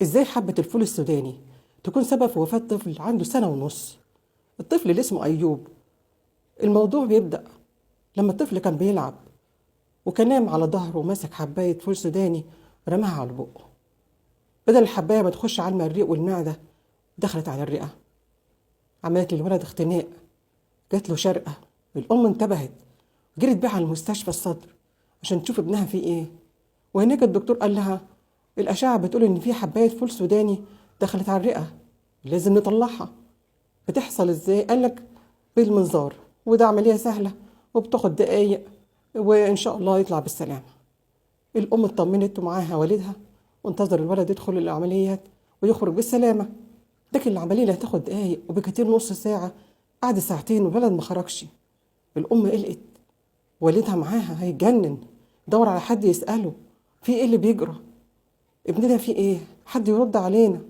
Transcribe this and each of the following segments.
ازاي حبة الفول السوداني تكون سبب في وفاة طفل عنده سنة ونص؟ الطفل اللي اسمه أيوب. الموضوع بيبدأ لما الطفل كان بيلعب وكان نام على ظهره وماسك حباية فول سوداني ورماها على بقه. بدل الحباية ما تخش على المريء والمعدة دخلت على الرئة، عملت للولد اختناق، جات له شرقة. الأم انتبهت، جرت بيها على المستشفى الصدر عشان تشوف ابنها فيه ايه. وهناك الدكتور قال لها الأشعة بتقول إن في حباية فول سوداني دخلت على الرئة، لازم نطلعها. بتحصل ازاي؟ قالك بالمنظار، وده عملية سهلة وبتاخد دقايق وإن شاء الله يطلع بالسلامة. الأم اطمنت ومعاها والدها وانتظر الولد يدخل العمليات ويخرج بالسلامة. لكن العملية اللي هتاخد دقايق وبكتير نص ساعة قعد ساعتين والولد ما خرجش. الأم قلقت، والدها معاها هيتجنن، دور على حد يسأله في ايه اللي بيجرى، ابننا في ايه، حد يرد علينا.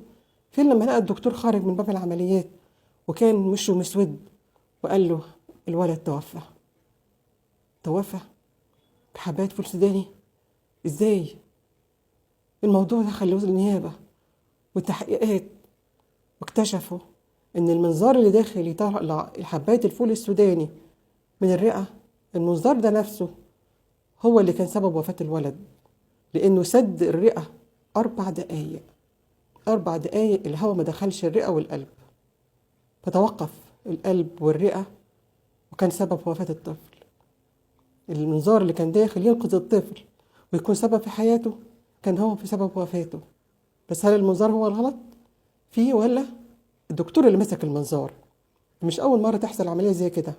فين لما لقى الدكتور خارج من باب العمليات وكان وشه مسود وقال له الولد توفى. توفى بحباية فول سوداني؟ ازاي؟ الموضوع ده خلوه النيابة والتحقيقات، واكتشفوا ان المنظار اللي داخل يطلع حباية الفول السوداني من الرئة، المنظار ده نفسه هو اللي كان سبب وفاة الولد، لانه سد الرئة 4 دقايق. 4 دقايق الهواء ما دخلش الرئة والقلب، فتوقف القلب والرئة وكان سبب وفاة الطفل. المنظار اللي كان داخل ينقذ الطفل ويكون سبب في حياته كان هو في سبب وفاته. بس هل المنظار هو الغلط فيه ولا الدكتور اللي مسك المنظار؟ مش أول مرة تحصل عملية زي كده.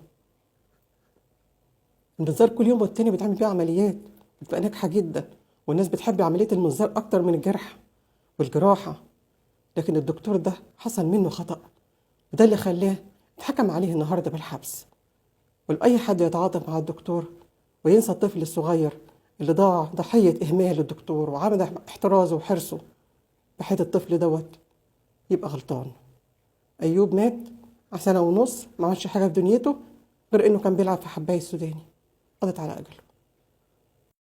المنظار كل يوم والتاني بيتعمل فيه عمليات بتبقى ناجحة جدا، والناس بتحب عملية المنظار أكتر من الجرح والجراحة. لكن الدكتور ده حصل منه خطأ، وده اللي خلاه اتحكم عليه النهاردة بالحبس. ولأي حد يتعاطف مع الدكتور وينسى الطفل الصغير اللي ضاع ضحية إهمال الدكتور وعمل احترازه وحرصه بحياة الطفل دوت يبقى غلطان. أيوب مات على سنة ونص، ما عملش حاجة في دنيته غير إنه كان بيلعب في حباية سوداني، قضت على أجله.